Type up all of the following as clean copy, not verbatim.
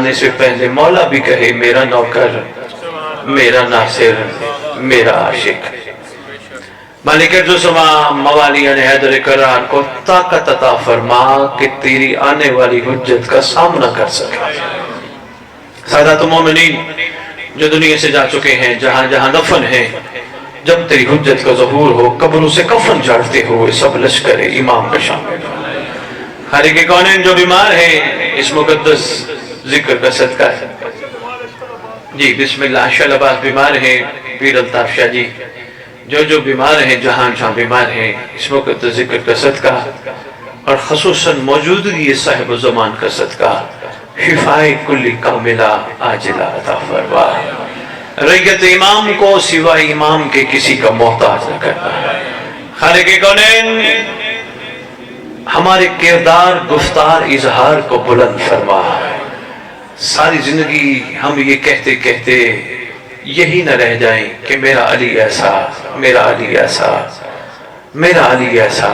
جانے سے پہلے مولا بھی کہے میرا نوکر، میرا ناصر، میرا عاشق۔ مالک السما موالی حیدر کرار کو طاقت عطا فرما کہ تیری آنے والی حجت کا سامنا کر سکے۔ سادات مومنین جو دنیا سے جا چکے ہیں، جہاں جہاں دفن ہیں، جب تیری حجت کا ظہور ہو قبروں سے کفن جھاڑتے ہوئے سب لشکر امام کا شامل ہو۔ خالق کونین جو بیمار ہیں اس مقدس ذکر کا صدقہ ہے۔ جی بسم اللہ شاہ عباس بیمار ہیں، پیر الطاف شاہ جی جو بیمار ہیں، جہاں جہاں بیمار ہیں، اس مقدس ذکر کا صدقہ اور خصوصاً موجودگی صاحب الزمان کا صدقہ شفائے کلی کاملہ عاجلہ عطا فرما۔ ریت امام کو سوائے امام کے کسی کا محتاج نہ کرنا۔ خالق کونین ہمارے کردار، گفتار، اظہار کو بلند فرما۔ ساری زندگی ہم یہ کہتے کہتے یہی نہ رہ جائیں کہ میرا علی ایسا، میرا علی ایسا، میرا علی ایسا۔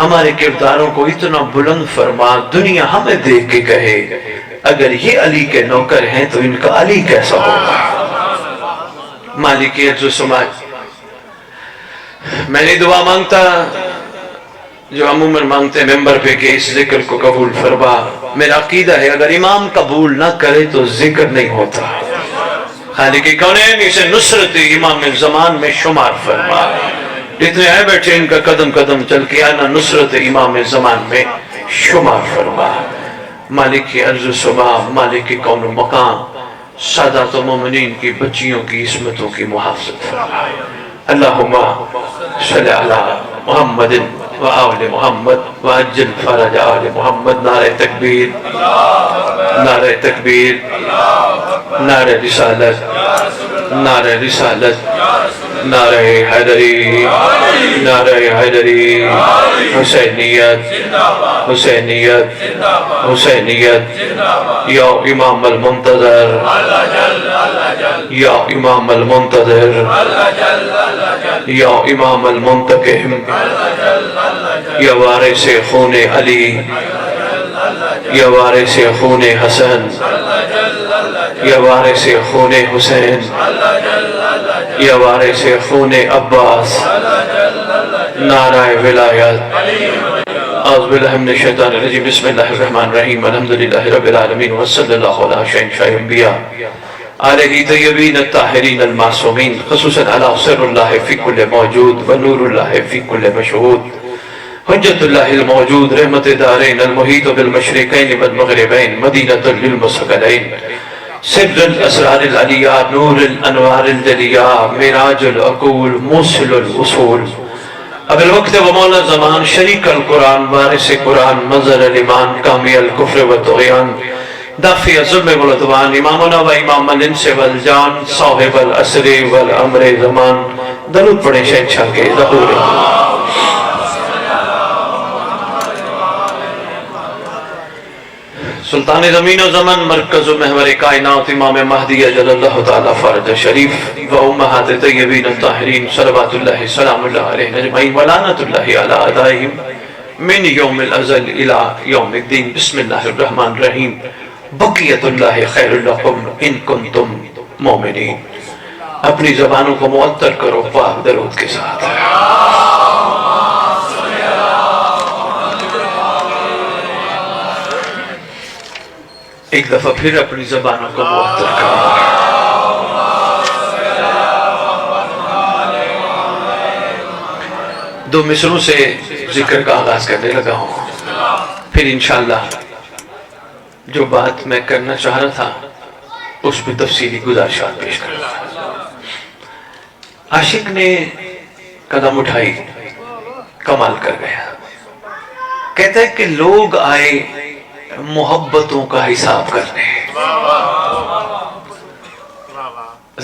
ہمارے کرداروں کو اتنا بلند فرما دنیا ہمیں دیکھ کے کہے اگر یہ علی کے نوکر ہیں تو ان کا علی کیسا ہوگا۔ مالک عرض و سماج میں نے دعا مانگتا جو عموماً مانگتے ہیں ممبر پہ کہ اس ذکر کو قبول فرما۔ میرا عقیدہ ہے اگر امام قبول نہ کرے تو ذکر نہیں ہوتا۔ خالق کونین اسے نصرت امام زمان میں شمار فرما۔ جتنے آئے بیٹھے ان کا قدم قدم چل کے آنا نصرت امام زمان میں شمار فرما۔ مالک کی عرض و سما، مالک کی کون و مقام، سادات و مومنین کی بچیوں کی عصمتوں کی محافظت فرما۔ اللہم صلی علی محمد و آل محمد وعجل فرج آل محمد۔ نعرہ تکبیر، نعرہ تکبیر، نعرہ رسالت، نعرہ رسالت، نعرہ حیدری، نعرہ حیدری، حسینیت، حسینیت، حسینیت۔ یا امام المنتظر، یا امام المنتظر، یا امام المنتقم، یا وارث خون علی، یا وارث خون حسن، یا وارث خون حسین، یا وارث خون عباس۔ نعرہ ولایت۔ اعوذ باللہ من الشیطان الرجیم، بسم اللہ الرحمن الرحیم، الحمدللہ رب العالمین، وصلی اللہ علی شہنشاہ انبیاء علیہ طیبین الطاہرین المعصومین، خصوصاً علی سر اللہ فی کل موجود و نور اللہ فی کل مشہود، حجت اللہ الموجود، رحمت دارین، المحیط بالمشرقین والمغربین، مدینۃ للمثقلین، سر الاسرار العلیات، نور الانوار الجلیات، معراج العقول، موصل الاصول، اب الوقت و مولا زمان، شریک القرآن، وارث قرآن، مظہر الایمان، کامی الکفر و طغیان، دافع الظلم والعدوان، امامنا و امام الانس والجان، صاحب العصر والامر زمان۔ درود پڑھیں شہنشاہ کے ظہور۔ سلطان زمین و زمن، مرکز و محور کائنات، امام مہدی اجل اللہ تعالی فرج شریف و امہات طیبین الطاہرین، صلوات اللہ سلام اللہ علیہ اجمعین و لعنت اللہ علی اعدائہم من یوم الازل الى یوم الدین۔ بسم اللہ الرحمن الرحیم، بقیت اللہ خیر لکم ان کنتم مومنین۔ اپنی زبانوں کو معطر کرو پاک درود کے ساتھ۔ ایک دفعہ پھر اپنی زبانوں کو معطر کرو۔ دو مصروں سے ذکر کا آغاز کرنے لگا ہوں، پھر انشاءاللہ جو بات میں کرنا چاہ رہا تھا اس پہ تفصیلی گزارشات پیش کروں گا۔ عاشق نے قدم اٹھائی، کمال کر گیا۔ کہتا ہے کہ لوگ آئے محبتوں کا حساب کرنے۔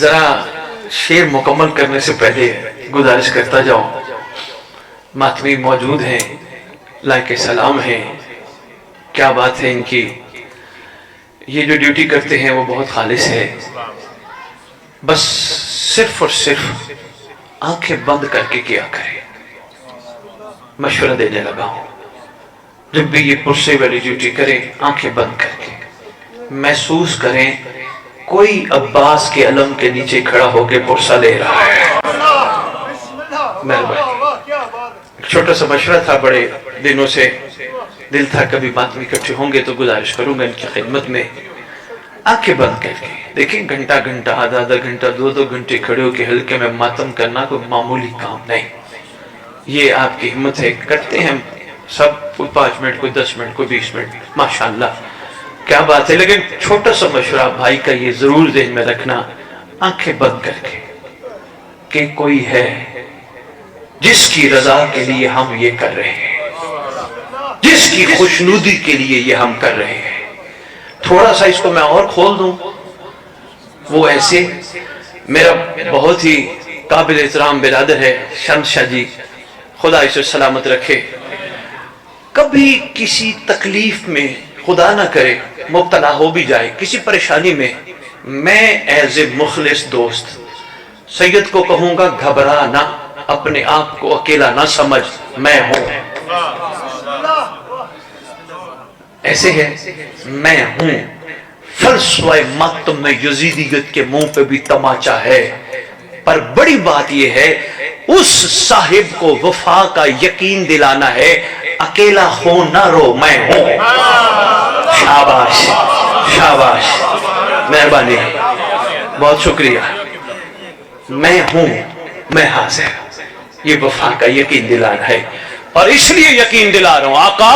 ذرا شعر مکمل کرنے سے پہلے گزارش کرتا جاؤں، ماتمی موجود ہیں، لائق سلام ہیں، کیا بات ہے ان کی۔ یہ جو ڈیوٹی کرتے ہیں وہ بہت خالص ہے، بس صرف اور صرف آنکھیں بند کر کے کیا کرے۔ مشورہ دینے لگا ہوں، جب بھی یہ پرسے والی ڈیوٹی کرے آنکھیں بند کر کے محسوس کریں کوئی عباس کے علم کے نیچے کھڑا ہو کے پرسہ لے رہا ہے۔ ایک چھوٹا سا مشورہ تھا، بڑے دنوں سے دل تھا کبھی بات میں اکٹھے ہوں گے تو گزارش کروں گا ان کی خدمت میں، آنکھیں بند کر کے دیکھیں، گھنٹہ گھنٹہ آدھا آدھا گھنٹہ دو دو گھنٹے کھڑے ہو کے حلقے میں ماتم کرنا کوئی معمولی کام نہیں۔ یہ آپ کی ہمت ہے، کرتے ہیں سب، کوئی 5 منٹ، کوئی 10 منٹ، کوئی 20 منٹ، ماشاءاللہ کیا بات ہے۔ لیکن چھوٹا سا مشورہ بھائی کا یہ ضرور ذہن میں رکھنا، آنکھیں بند کر کے، کہ کوئی ہے جس کی رضا کے لیے ہم یہ کر رہے ہیں، جس کی خوشنودی کے لیے یہ ہم کر رہے ہیں۔ تھوڑا سا اس کو میں اور کھول دوں، وہ ایسے میرا بہت ہی قابل احترام برادر ہے شمس شاہ جی، خدا اسے سلامت رکھے، کبھی کسی تکلیف میں خدا نہ کرے مبتلا ہو بھی جائے کسی پریشانی میں ایز اے مخلص دوست سید کو کہوں گا گھبرا نہ، اپنے آپ کو اکیلا نہ سمجھ، میں ہوں، ایسے ہے، میں ہوں۔ فلسفہ ماتم میں یزیدیت کے منہ پہ بھی تماچا ہے، پر بڑی بات یہ ہے اس صاحب کو وفا کا یقین دلانا ہے، اکیلا ہو نہ رو، میں ہوں۔ شاباش شاباش، مہربانی، بہت شکریہ، میں ہوں، میں حاضر، یہ وفا کا یقین دلانا ہے۔ اور اس لیے یقین دلا رہا ہوں آقا،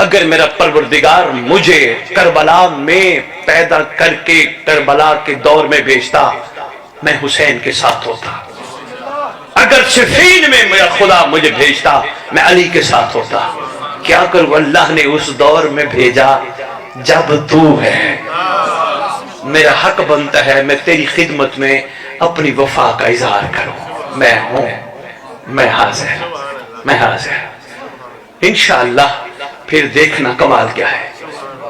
اگر میرا پروردگار مجھے کربلا میں پیدا کر کے کربلا کے دور میں بھیجتا، میں حسین کے ساتھ ہوتا۔ اگر صفین میں میرا خدا مجھے بھیجتا، میں علی کے ساتھ ہوتا۔ کیا کروں، اللہ نے اس دور میں بھیجا جب تو ہے، میرا حق بنتا ہے میں تیری خدمت میں اپنی وفا کا اظہار کروں، میں ہوں، میں حاضر، میں حاضر۔ انشاءاللہ پھر دیکھنا کمال کیا ہے۔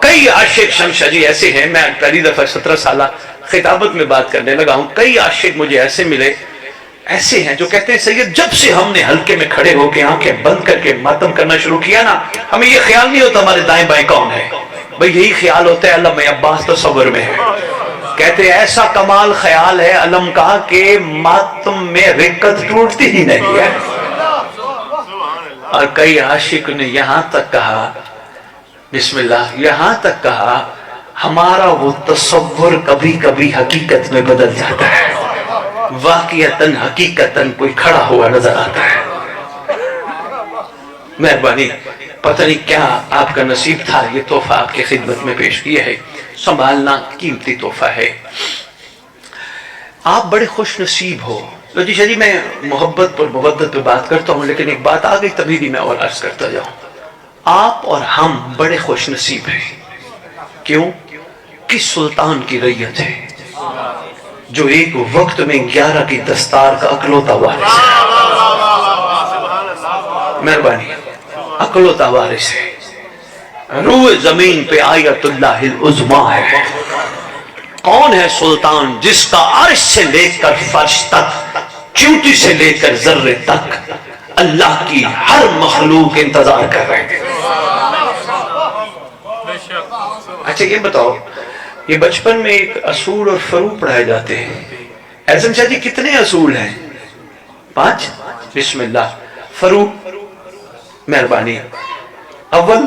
کئی عاشق شمشاہ جی ایسے ہیں، میں پہلی دفعہ 17 سالہ خطابت میں بات کرنے لگا ہوں، کئی عاشق مجھے ایسے ملے، ایسے ہیں جو کہتے ہیں سید جب سے ہم نے حلقے میں کھڑے ہو کے آنکھیں بند کر کے ماتم کرنا شروع کیا نا، ہمیں یہ خیال نہیں ہوتا ہمارے دائیں بائیں کون ہے، بھئی یہی خیال ہوتا ہے علم عباس تصور میں ہے۔ کہتے ہیں ایسا کمال خیال ہے علم کا کہ ماتم میں رکت ٹوٹتی ہی نہیں ہے۔ اور کئی عاشق نے یہاں تک کہا، بسم اللہ، یہاں تک کہا ہمارا وہ تصور کبھی کبھی حقیقت میں بدل جاتا ہے، واقعتاً حقیقتاً کوئی کھڑا ہوا نظر آتا ہے۔ مہربانی، پتہ نہیں کیا آپ کا نصیب تھا، یہ تحفہ آپ کی خدمت میں پیش کیا ہے، سنبھالنا قیمتی تحفہ ہے۔ آپ بڑے خوش نصیب ہو۔ لو جی شاہ جی، میں محبت پر مودت پہ بات کرتا ہوں، لیکن ایک بات آ گئی تبھی بھی میں اور عرض کرتا جاؤں، آپ اور ہم بڑے خوش نصیب ہیں۔ کیوں؟ کس سلطان کی رعیت ہے جو ایک وقت میں 11 کی دستار کا اکلوتا وارث ہے۔ مہربانی، اکلوتا وارث ہے، روح زمین پہ آیت اللہ العظمیٰ ہے۔ کون ہے سلطان جس کا عرش سے لے کر فرش تک، چونٹی سے لے کر ذرے تک اللہ کی ہر مخلوق انتظار کر رہے ہیں۔ اچھا یہ بتاؤ، یہ بچپن میں ایک اصول اور فروع پڑھائے جاتے ہیں، اعظم شاہ جی کتنے اصول ہیں؟ 5؟ بسم اللہ، فروع، مہربانی، اول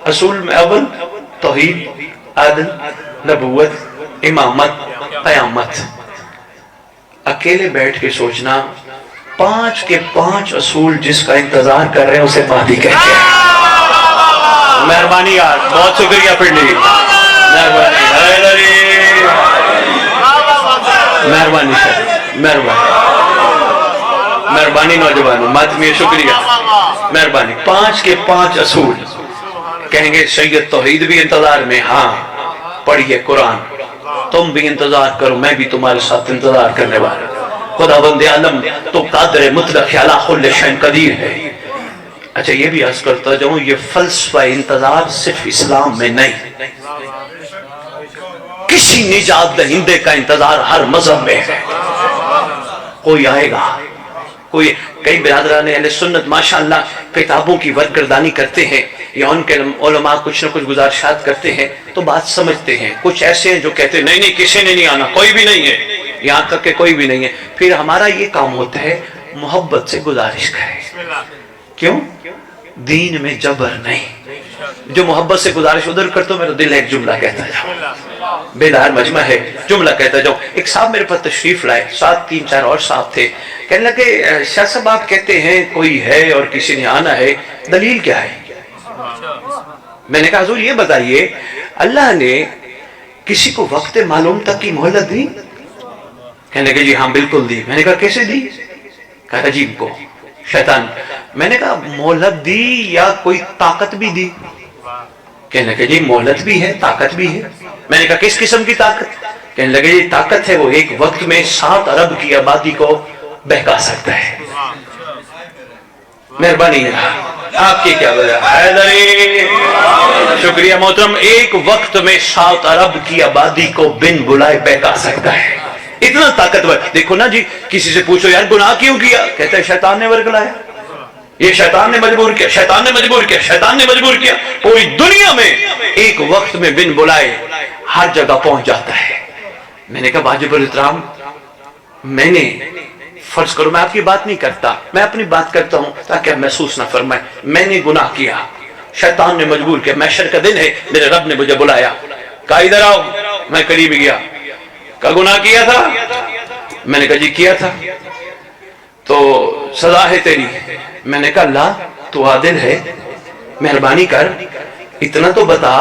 اصول میں اول توحید، عدل، نبوت، امامت، قیامت۔ اکیلے بیٹھ کے سوچنا 5 کے 5 اصول جس کا انتظار کر رہے ہیں اسے مہدی کہتے ہیں۔ مہربانی یار، بہت شکریہ پنڈی، مہربانی، مہربانی سر، مہربانی، مہربانی نوجوانوں، ماتمی شکریہ، مہربانی۔ 5 کے 5 اصول کہیں گے سید توحید بھی انتظار میں، ہاں پڑھیے قرآن، تم بھی انتظار کرو، میں بھی تمہارے ساتھ انتظار کرنے والا۔ خدا بند عالم تو قادر مطلق علی کل شیء قدیر ہے۔ اچھا یہ بھی عرض کرتا جاؤں، یہ فلسفہ انتظار صرف اسلام میں نہیں، کسی نجات دہندے کا انتظار ہر مذہب میں ہے۔ کوئی آئے گا، کوئی کئی برادران اہل سنت ماشاءاللہ کتابوں کی ورگردانی کرتے ہیں یا ان کے علماء کچھ نہ کچھ گزارشات کرتے ہیں تو بات سمجھتے ہیں. کچھ ایسے ہیں جو کہتے ہیں نہیں نہیں کسی نے نہیں آنا, کوئی بھی نہیں ہے, یہاں تک کہ کوئی بھی نہیں ہے. پھر ہمارا یہ کام ہوتا ہے محبت سے گزارش کریں. کیوں؟ دین میں جبر نہیں. جو محبت سے گزارش ادھر کرتا ہوں میرا دل ایک جملہ کہتا جاؤ, بیدار مجمع ہے, جملہ کہتا جاؤ. ایک صاحب میرے پاس تشریف لائے, ساتھ 3-4 اور صاحب تھے. کہنے لگے شاہ صاحب آپ کہتے ہیں کوئی ہے اور کسی نے آنا ہے, دلیل کیا ہے؟ میں نے کہا حضور یہ بتائیے اللہ نے کسی کو وقت معلوم تک کی مہلت دی؟ کہنے لگے جی ہاں بالکل دی. میں نے کہا کیسے دی؟ کہا عجیب کو شیطان. میں نے کہا مہلت دی یا کوئی طاقت بھی دی؟ کہنے لگے جی مہلت بھی ہے طاقت بھی ہے. میں نے کہا کس قسم کی طاقت؟ کہنے لگے جی طاقت ہے وہ ایک وقت میں 7 ارب کی آبادی کو بہکا سکتا ہے. مہربانی ہے آپ کی کیا وجہ ہے؟ شکریہ محترم. ایک وقت میں 7 ارب کی آبادی کو بن بلائے بہکا سکتا ہے, اتنا طاقتور. دیکھو نا جی, کسی سے پوچھو یار گناہ کیوں کیا, کہتا ہے شیطان نے ورگلایا, یہ شیطان نے مجبور کیا, شیطان نے مجبور کیا, شیطان نے مجبور کیا. پوری دنیا میں ایک وقت میں بن بلائے ہر جگہ پہنچ جاتا ہے. میں نے کہا واجب الاحترام, میں نے فرض کرو میں آپ کی بات نہیں کرتا, میں اپنی بات کرتا ہوں تاکہ آپ محسوس نہ فرمائیں. میں نے گناہ کیا, شیطان نے مجبور کیا, محشر کا دن ہے, میرے رب نے مجھے بلایا, کہا ادھر آؤ. میں قریب گیا, کہا گناہ کیا تھا؟ میں نے کہا جی کیا تھا. تو سزا ہے تیری. میں نے کہا اللہ تو عادل ہے, مہربانی کر اتنا تو بتا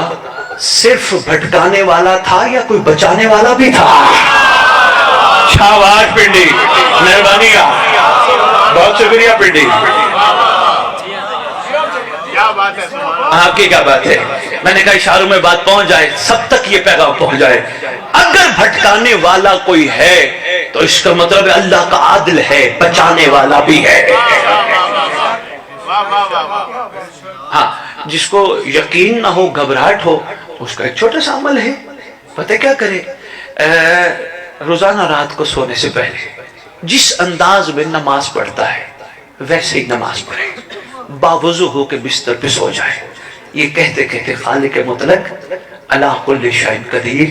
صرف بھٹکانے والا تھا یا کوئی بچانے والا بھی تھا؟ شاباش پنڈی, مہربانی کا بہت شکریہ پنڈی. آپ کی کیا بات ہے؟ میں نے کہا اشاروں میں بات پہنچ جائے, سب تک یہ پیغام پہنچ جائے. اگر بھٹکانے والا کوئی ہے تو اس کا مطلب اللہ کا عادل ہے, بچانے والا بھی ہے. ہاں جس کو یقین نہ ہو, گھبراہٹ ہو, اس کا ایک چھوٹا سا عمل ہے. پتہ کیا کرے؟ روزانہ رات کو سونے سے پہلے جس انداز میں نماز پڑھتا ہے ویسے ہی نماز پڑھے, باوضو ہو کے بستر پہ سو جائے. یہ کہتے کہتے خالق مطلق علی کل شیء قدیر,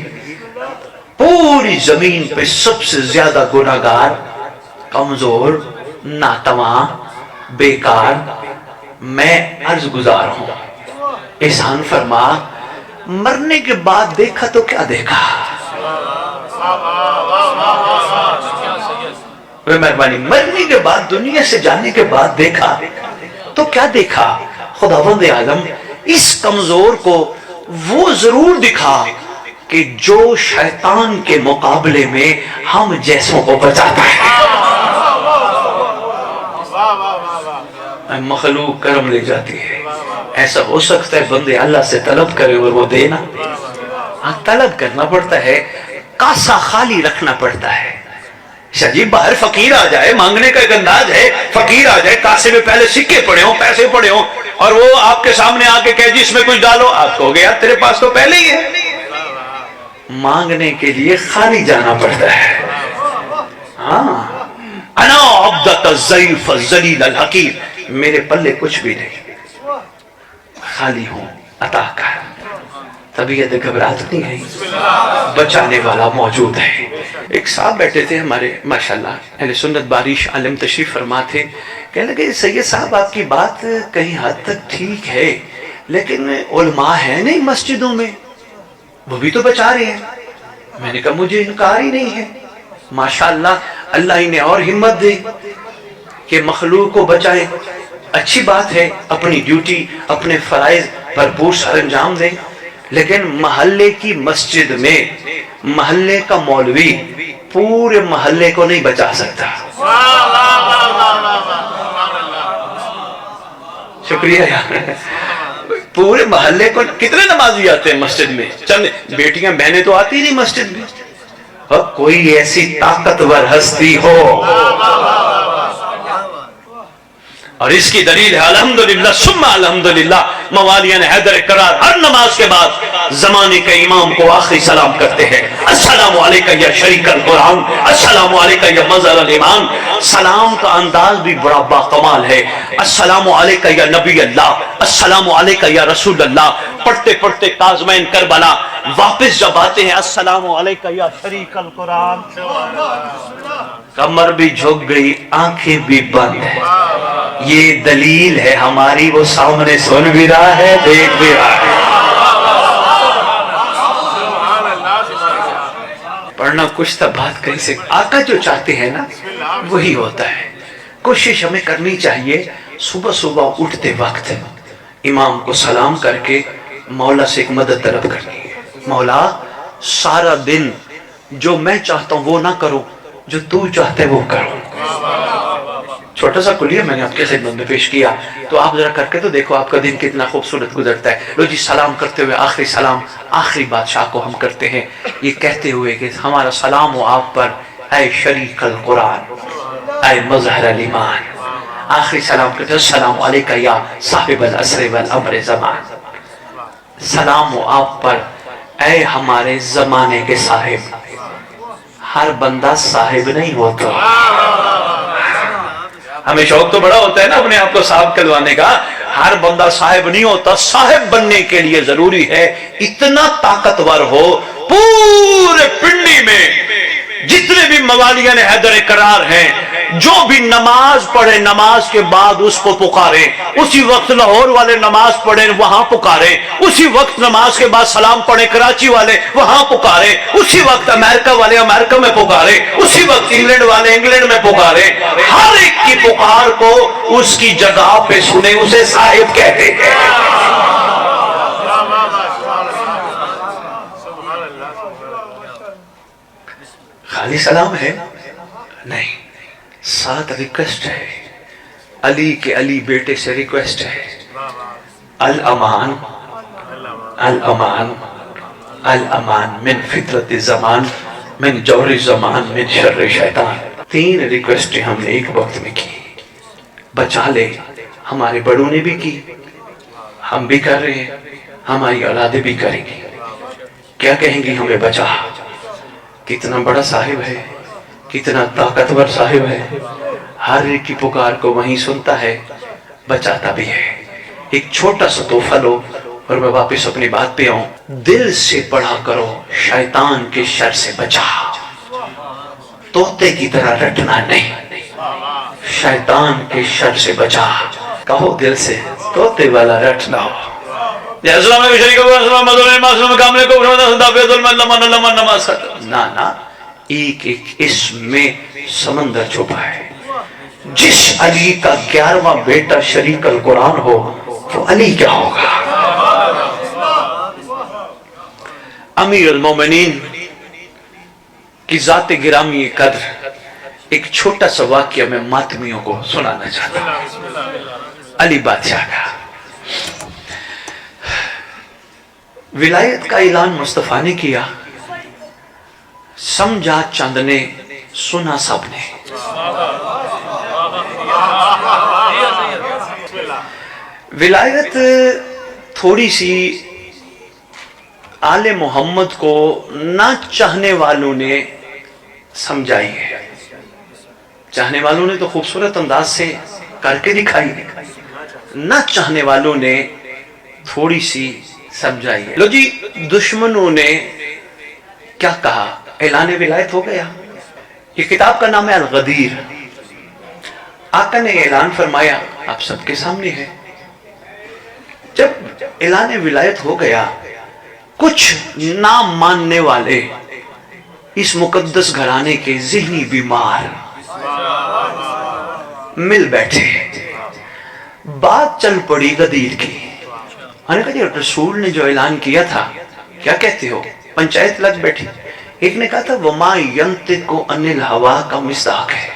پوری زمین پہ سب سے زیادہ گناہگار, کمزور, ناتواں, بیکار میں عرض گزار ہوں. احسان فرما, مرنے کے بعد دیکھا تو کیا دیکھا؟ مہربانی, مرنے کے بعد, دنیا سے جانے کے بعد دیکھا تو کیا دیکھا؟ خداوند عالم اس کمزور کو وہ ضرور دکھا کہ جو شیطان کے مقابلے میں ہم جیسوں کو بچاتا ہے. مخلوق کرم لے جاتی ہے. ایسا ہو سکتا ہے بندے اللہ سے طلب کرے اور وہ دینا, طلب کرنا پڑتا ہے, کاسا خالی رکھنا پڑتا ہے. جی باہر فقیر آ جائے, مانگنے کا ایک انداز ہے, فقیر آ جائے, کاسے میں پہلے سکے پڑے ہوں, پیسے پڑے ہوں, اور وہ آپ کے سامنے آ کے کہے جی اس میں کچھ ڈالو, آپ کہو گے یار تیرے پاس تو پہلے ہی ہے. مانگنے کے لیے خالی جانا پڑتا ہے. ہاں, انا عبدک الضعیف الذلیل الحقیر, میرے پلے کچھ بھی نہیں, خالی ہوں, عطا کر. طبیعت گھبراہٹ نہیں ہے, بچانے والا موجود ہے. ایک صاحب بیٹھے تھے ہمارے ماشاءاللہ اہل سنت بارش عالم تشریف فرما تھے. کہنے لگے سید صاحب آپ کی بات کہیں حد تک ٹھیک ہے, لیکن علماء ہیں نہیں مسجدوں میں, وہ بھی تو بچا رہے ہیں. میں نے کہا مجھے انکار ہی نہیں ہے, ماشاءاللہ اللہ انہیں اور ہمت دے کہ مخلوق کو بچائیں. اچھی بات ہے, اپنی ڈیوٹی, اپنے فرائض بھرپور سر انجام دیں, لیکن محلے کی مسجد میں محلے کا مولوی پورے محلے کو نہیں بچا سکتا. شکریہ یار. پورے محلے کو, کتنے نمازی آتے ہیں مسجد میں, چند بیٹیاں بہنیں تو آتی نہیں مسجد میں. اور کوئی ایسی طاقتور ہستی ہو, اور اس کی دلیل ہے الحمدللہ ثم الحمدللہ موالیان حیدر کرار ہر نماز کے بعد زمانے کے امام کو آخری سلام کرتے ہیں، السلام علیکہ یا شریک القرآن، السلام علیکہ یا مظہر الایمان۔ سلام کا انداز بھی بڑا باکمال ہے، السلام علیکہ یا نبی اللہ، السلام علیکہ یا رسول اللہ۔ پڑھتے پڑھتے کاظمین کربلا واپس جب آتے ہیں السلام علیکہ یا شریک القرآن، کمر بھی جھک گئی، آنکھیں بھی بند ہے۔ یہ دلیل ہے ہماری، وہ سامنے سن بھی رہا ہے، دیکھ بھی رہا ہے۔ پڑھنا کچھ تھا، بات کہیں سے آقا جو چاہتے ہیں نا وہی ہوتا ہے۔ کوشش ہمیں کرنی چاہیے صبح صبح اٹھتے وقت امام کو سلام کر کے مولا سے ایک مدد طلب کرنی ہے، مولا سارا دن جو میں چاہتا ہوں وہ نہ کرو، جو تو چاہتے وہ کرو۔ چھوٹا سا کلیہ میں نے آپ کے خدمت میں پیش کیا، تو آپ ذرا کر کے تو دیکھو آپ کا دن کتنا خوبصورت گزرتا ہے۔ لو جی سلام کرتے ہوئے آخری سلام آخری بادشاہ کو ہم کرتے ہیں، یہ کہتے ہوئے کہ ہمارا سلام ہو آپ پر اے شریک القرآن، اے مظہر الایمان۔ آخری سلام کرتے ہیں السلام علیکہ یا صاحب العصر والامر زمان، سلام ہو آپ پر اے ہمارے زمانے کے صاحب۔ ہر بندہ صاحب نہیں ہوتا، ہمیں شوق تو بڑا ہوتا ہے نا اپنے آپ کو صاحب کہلوانے کا، ہر بندہ صاحب نہیں ہوتا۔ صاحب بننے کے لیے ضروری ہے اتنا طاقتور ہو، پورے پنڈی میں جتنے بھی موالیان حیدر کرار ہیں جو بھی نماز پڑھے نماز کے بعد اس کو پکارے، اسی وقت لاہور والے نماز پڑھے وہاں پکارے، اسی وقت نماز کے بعد سلام پڑھے کراچی والے وہاں پکارے، اسی وقت امریکہ والے امریکہ میں پکارے، اسی وقت انگلینڈ والے انگلینڈ میں پکارے۔ ہر ایک کی پکار کو اس کی جگہ پہ سنے، اسے صاحب کہتے ہیں۔ خالی سلام ہے نہیں، ساتھ ریکویسٹ ہے، علی کے علی بیٹے سے ریکویسٹ ہے، الامان الامان الامان من فترت الزمان، من جور الزمان، من شر شیطان۔ تین ریکویسٹیں ہم نے ایک وقت میں کی، بچا لے، ہمارے بڑوں نے بھی کی، ہم بھی کر رہے ہیں، ہماری اولادیں بھی کریں گی۔ کیا کہیں گی ہمیں بچا؟ کتنا بڑا صاحب ہے، کتنا طاقتور صاحب ہے، ہر ایک کی پکار کو وہیں سنتا ہے، بچاتا بھی ہے۔ ایک چھوٹا سا تحفہ لو اور میں واپس اپنی بات پہ آؤں، دل سے پڑھا کرو شیطان کے شر سے بچا، طوطے کی طرح رٹنا نہیں، شیطان کے شر سے بچا، کہو دل سے طوطے والا رٹنا ہو۔ السلام علیکم شریک اللہ السلام علیکم کاملے کو نا ایک ایک اس میں سمندر چھپا ہے۔ جس علی کا 11واں بیٹا شریک القرآن ہو تو علی کیا ہوگا؟ امیر المومنین کی ذات گرامی قدر ایک چھوٹا سا واقعہ میں ماتمیوں کو سنانا چاہتا ہوں۔ علی بادشاہ کا ولایت کا اعلان مصطفیٰ نے کیا، سمجھا چند نے، سنا سب نے۔ ولایت تھوڑی سی آل محمد کو نہ چاہنے والوں نے سمجھائی ہے، چاہنے والوں نے تو خوبصورت انداز سے کر کے دکھائی ہے، نہ چاہنے والوں نے تھوڑی سی سمجھائی ہے۔ لو جی دشمنوں نے کیا کہا؟ اعلان ولایت ہو گیا۔ یہ کتاب کا نام ہے الغدیر۔ آقا نے اعلان فرمایا، آپ سب کے سامنے ہے۔ جب اعلان ولایت ہو گیا، کچھ نہ ماننے والے اس مقدس گھرانے کے ذہنی بیمار مل بیٹھے، بات چل پڑی غدیر کی۔ ہم نے کہا جی رسول نے جو اعلان کیا تھا کیا کہتے ہو؟ پنچایت لگ بیٹھی۔ ایک نے کہا تھا وما ینطق عن الہوا کا مصداق ہے،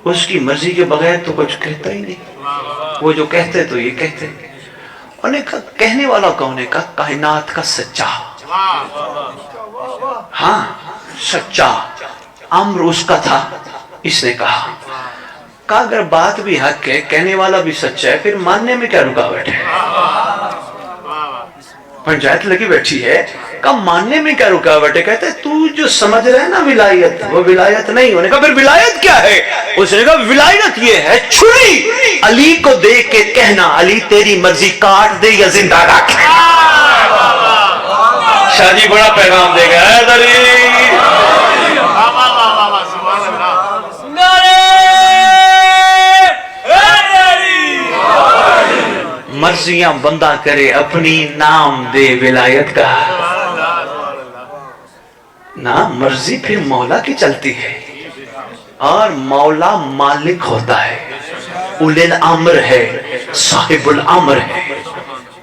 اس کی مرضی کے بغیر تو کچھ کہتا ہی نہیں، وہ جو کہتے تو یہ کہتے۔ انہوں نے کہا کہنے والا کون ہے؟ کہا کائنات کا سچا، ہاں سچا، امر اس کا تھا۔ اس نے کہا کہا اگر بات بھی حق ہے، کہنے والا بھی سچا ہے، پھر ماننے میں کیا رکاوٹ ہے؟ پنچایت لگی بیٹھی ہے، کہا ماننے میں کیا رکاوٹ ہے؟ کہتے تو جو سمجھ رہے ہیں نا ولایت، وہ ولایت نہیں ہونے کا، پھر ولایت کیا ہے؟ اس نے کہا ولایت یہ ہے چھری علی کو دے کے کہنا علی تیری مرضی کاٹ دے یا زندہ رکھ۔ شاہ جی بڑا پیغام دے گا، اے دری مرضیاں بندہ کرے اپنی، نام دے ولایت کا، نام مرضی پھر مولا کی چلتی ہے، اور مولا مالک ہوتا ہے، اولی الامر ہے، صاحب الامر ہے،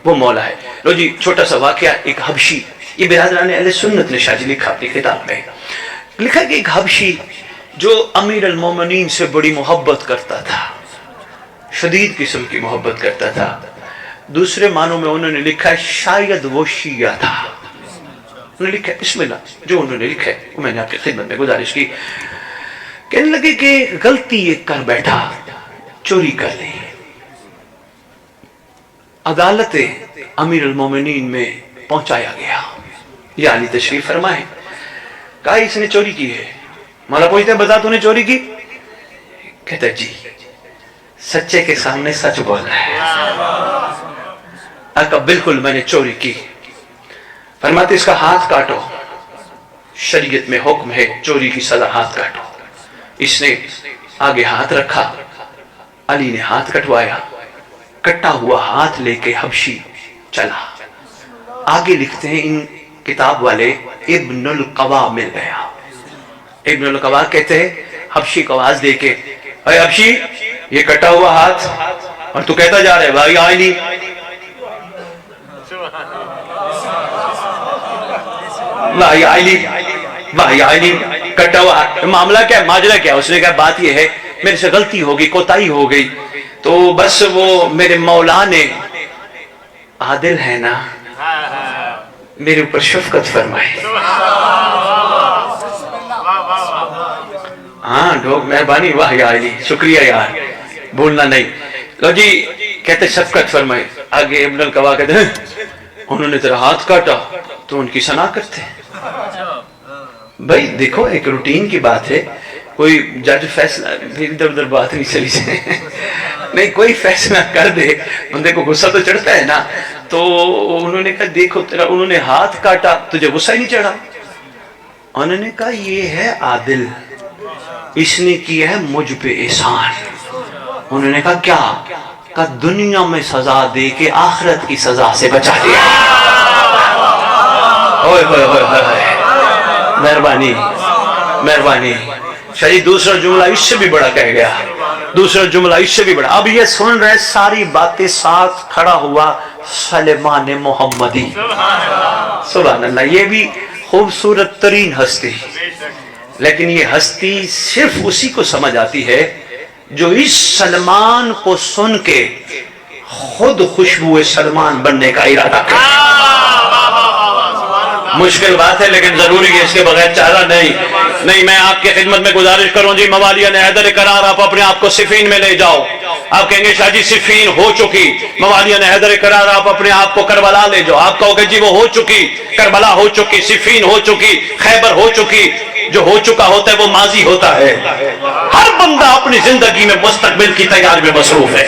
وہ مولا ہے۔ لو جی چھوٹا سا واقعہ، ایک حبشی، یہ برادران اہل سنت نے شاہ جی لکھا اپنی کتاب میں، لکھا کہ ایک حبشی جو امیر المومنین سے بڑی محبت کرتا تھا، شدید قسم کی محبت کرتا تھا، دوسرے معنوں میں انہوں نے لکھا ہے شاید وہ شیعہ تھا، انہوں نے لکھا ہے، بسم اللہ جو انہوں نے لکھا ہے وہ میں نے آپ کی خدمت میں گزارش کی۔ کہنے لگے کہ غلطی ایک کر بیٹھا، چوری کر لی، عدالت امیر المومنین میں پہنچایا گیا، یا علی تشریف فرمائے، کہا اس نے چوری کی ہے، مولا پوچھتے بتا تو نے چوری کی؟ کہتا جی، سچے کے سامنے سچ بول رہا ہے، کہا بالکل میں نے چوری کی۔ فرماتے اس کا ہاتھ کاٹو، شریعت میں حکم ہے چوری کی سزا ہاتھ کاٹو۔ اس نے آگے ہاتھ رکھا، علی نے ہاتھ کٹوایا، کٹا ہوا ہاتھ لے کے حبشی چلا۔ آگے لکھتے ہیں ان کتاب والے ابن القوا مل گیا۔ ابن القوا کہتے ہیں حبشی کو آواز دے کے، اے حبشی یہ کٹا ہوا ہاتھ اور تو کہتا جا رہا ہے بھائی علی، بھائی علی، بھائی علی، کٹا ہوا معاملہ کیا ہے، ماجرا کیا؟ اس نے کہا بات یہ ہے میرے سے غلطی ہو گئی، کوتاہی ہو گئی، تو بس وہ میرے مولا نے، عادل ہے نا، میرے اوپر شفقت فرمائے۔ ہاں ڈھوک مہربانی، واہ یا علی، شکریہ یار، بھولنا نہیں۔ لو جی کہتے شفقت فرمائے۔ آگے ابن القوا کہتے ہیں انہوں نے تیرا ہاتھ کاٹا تو ان کی ثنا کرتے ہیں۔ بھائی دیکھو ایک روٹین کی بات ہے، کوئی جج فیصلہ ادھر ادھر بات نہیں چلی جائے، نہیں کوئی فیصلہ کر دے بندے کو غصہ تو چڑھتا ہے نا، تو انہوں نے کہا دیکھو تیرا، انہوں نے ہاتھ کاٹا تجھے غصہ ہی نہیں چڑھا؟ انہوں نے کہا یہ ہے عادل، اس نے کیا ہے مجھ پہ احسان۔ انہوں نے کہا کیا؟ کہا دنیا میں سزا دے کے آخرت کی سزا سے بچا دیا۔ اوئے ہوئے ہوئے ہوئے، مہربانی مہربانی۔ شاہ جی دوسرا جملہ اس سے بھی بڑا کہہ گیا، دوسرا جملہ اس سے بھی بڑا۔ اب یہ سن رہے ساری باتیں، ساتھ کھڑا ہوا سلیمان محمدی، سبحان اللہ۔ یہ بھی خوبصورت ترین ہستی، لیکن یہ ہستی صرف اسی کو سمجھ آتی ہے جو اس سلمان کو سن کے خود خوشبو سلمان بننے کا ارادہ کرے۔ مشکل بات ہے لیکن ضروری ہے، اس کے بغیر چارہ نہیں۔ میں آپ کی خدمت میں گزارش کروں جی، موالیان حیدر کرار آپ اپنے آپ کو صفین میں لے جاؤ۔ آپ کہیں گے شاہ جی صفین ہو چکی، موالیان حیدر کرار آپ اپنے آپ کو کربلا لے جاؤ۔ آپ کہو گے جی وہ ہو چکی، کربلا ہو چکی، صفین ہو چکی، خیبر ہو چکی۔ جو ہو چکا ہوتا ہے وہ ماضی ہوتا ہے۔ ہر بندہ اپنی زندگی میں مستقبل کی تیاری میں مصروف ہے۔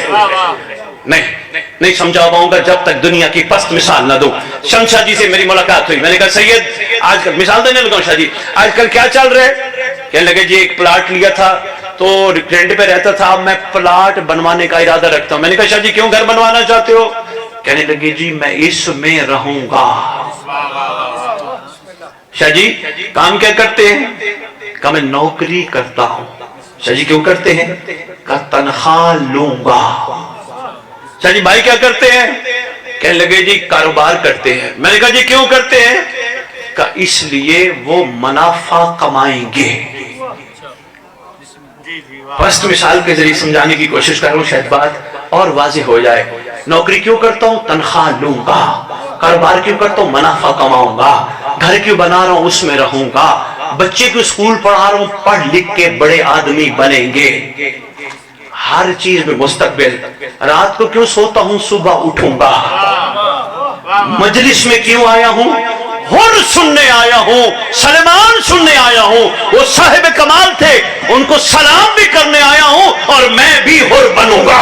نہیں سمجھا پاؤں گا جب تک دنیا کی پست مثال نہ دوں۔ شمشاہ جی سے میری ملاقات ہوئی، میں نے کہا سید آج کل مثال دینے لگا ہوں، شاہ جی آج کل کیا چل رہا ہے؟ کہنے لگے جی ایک پلاٹ لیا تھا تو رینٹ پہ رہتا تھا، اب میں پلاٹ بنوانے کا ارادہ رکھتا ہوں۔ میں نے کہا شاہ جی کیوں گھر بنوانا چاہتے ہو؟ کہنے لگے جی میں اس میں رہوں گا۔ شاہ جی کام کیا کرتے ہیں؟ کہا میں نوکری کرتا ہوں۔ شاہ جی کیوں کرتے ہیں؟ کہا تنخواہ لوں گا۔ شاہ جی بھائی کیا کرتے ہیں؟ کہنے لگے جی کاروبار کرتے ہیں۔ میں نے کہا جی کیوں کرتے ہیں؟ کہا اس لیے وہ منافع کمائیں گے۔ پست مثال کے ذریعے سمجھانے کی کوشش کر رہا ہوں، شاید بات اور واضح ہو جائے۔ نوکری کیوں کرتا ہوں؟ تنخواہ لوں گا۔ کاروبار کیوں کرتا ہوں؟ منافع کماؤں گا۔ گھر کیوں بنا رہا ہوں؟ اس میں رہوں گا۔ بچے کو اسکول پڑھا رہا ہوں، پڑھ لکھ کے بڑے آدمی بنیں گے۔ ہر چیز میں مستقبل. رات کو کیوں سوتا ہوں صبح اٹھوں گا. مجلس میں کیوں آیا ہوں, حر سننے آیا ہوں, سلمان سننے آیا ہوں. وہ صاحب کمال تھے, ان کو سلام بھی کرنے آیا ہوں, اور میں بھی حر بنوں گا.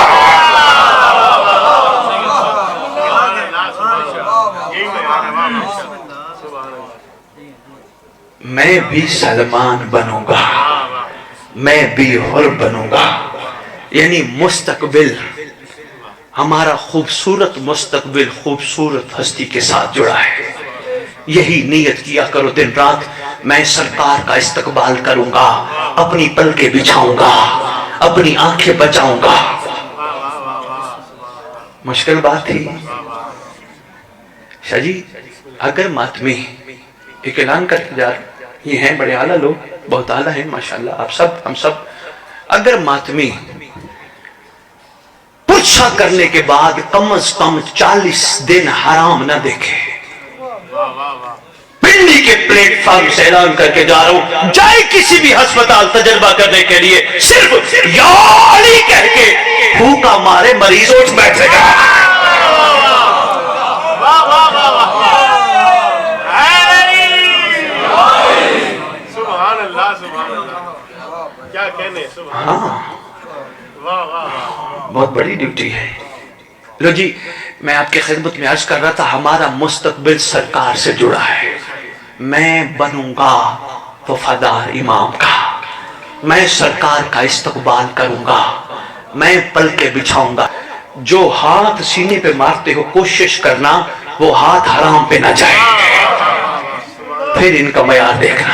میں بھی سلمان بنوں گا, میں بھی حر بنوں گا. یعنی مستقبل ہمارا خوبصورت مستقبل خوبصورت ہستی کے ساتھ جڑا ہے. یہی نیت کیا کرو دن رات, میں سرکار کا استقبال کروں گا, اپنی پلکیں بچھاؤں گا, اپنی آنکھیں بچاؤں گا. مشکل بات تھی شاہ جی. اگر ماتمی ایک اعلان کرتے جا رہے, یہ ہیں بڑے اعلیٰ لوگ, بہت اعلیٰ ہیں ماشاءاللہ, آپ سب ہم سب, اگر ماتمی پرچھا کرنے کے بعد کم از کم 40 دن حرام نہ دیکھے, پنڈی کے پلیٹ فارم سے اعلان کر کے جا رہا ہوں, جائے کسی بھی ہسپتال تجربہ کرنے کے لیے, صرف یا علی کہہ کے پھوکا مارے مریض اٹھ بیٹھے گا. بہت بڑی ڈیوٹی ہے. لو جی, میں آپ کی خدمت میں عرض کر رہا تھا, ہمارا مستقبل سرکار سے جڑا ہے. میں بنوں گا وفادار امام کا, میں سرکار کا استقبال کروں گا, میں پلکیں بچھاؤں گا. جو ہاتھ سینے پہ مارتے ہو کوشش کرنا وہ ہاتھ حرام پہ نہ جائے, پھر ان کا معیار دیکھنا.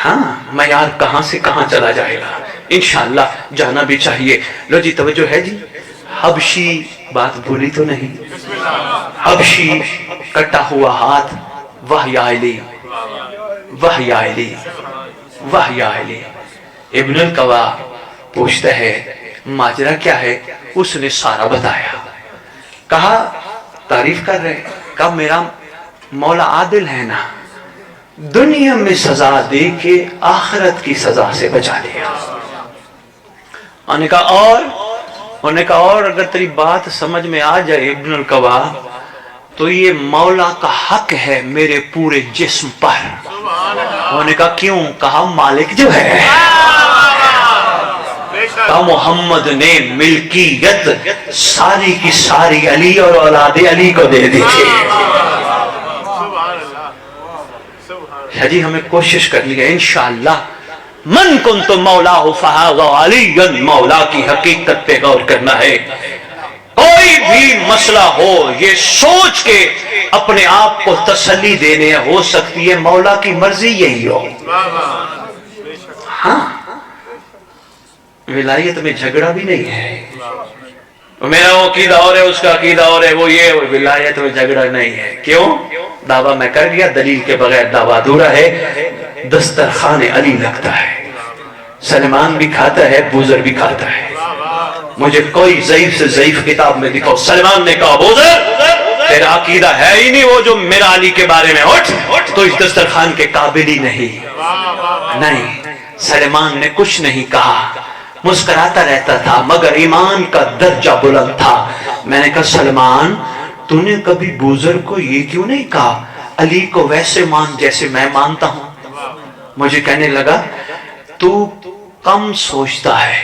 ہاں, معیار کہاں سے کہاں چلا جائے گا. انشاءاللہ جانا بھی چاہیے. لو جی توجہ ہے جی. حبشی بات بھولی تو نہیں, حبشی کٹا ہوا ہاتھ, وحی علی وحی علی وحی علی. ابن القوا پوچھتا ہے ماجرا کیا ہے, اس نے سارا بتایا. کہا تعریف کر رہے, کہا میرا مولا عادل ہے نا, دنیا میں سزا دے کے آخرت کی سزا سے بچا لیا. انہوں نے کہا اور اگر تیری بات سمجھ میں آ جائے ابن القوا, تو یہ مولا کا حق ہے میرے پورے جسم پر. انہوں نے کہا کیوں؟ کہا مالک جو ہے, کہا محمد نے ملکیت ساری کی ساری علی اور اولاد علی کو دے دی تھی. شاہ جی ہمیں کوشش کرنی ہے انشاءاللہ. من کنت مولا فہذا علی, مولا کی حقیقت پہ غور کرنا ہے. کوئی بھی مسئلہ ہو یہ سوچ کے اپنے آپ کو تسلی دینے ہو سکتی ہے مولا کی مرضی یہی ہو. ہاں, ولایت میں جھگڑا بھی نہیں ہے. میرا وہ عقیدہ اور ہے, اس کا عقیدہ اور ہے, وہ یہ, ولایت میں جھگڑا نہیں ہے. کیوں؟ دعویٰ میں کر گیا, دلیل کے بغیر دعویٰ ادھورا ہے. دسترخوان علی لگتا ہے, سلمان بھی کھاتا ہے, بوزر بھی کھاتا ہے. مجھے کوئی ضعیف سے ضعیف کتاب میں دکھاؤ, سلمان نے کہا بوزر تیرا عقیدہ ہے ہی نہیں وہ جو میرا علی کے بارے میں, اٹھ تو اس دسترخوان کے قابل ہی نہیں. سلمان نے کچھ نہیں کہا, مسکراتا رہتا تھا, مگر ایمان کا درجہ بلند تھا. میں نے کہا سلمان تو نے کبھی بوزر کو یہ کیوں نہیں کہا, علی کو ویسے مان جیسے میں مانتا ہوں. مجھے کہنے لگا تو کم سوچتا ہے,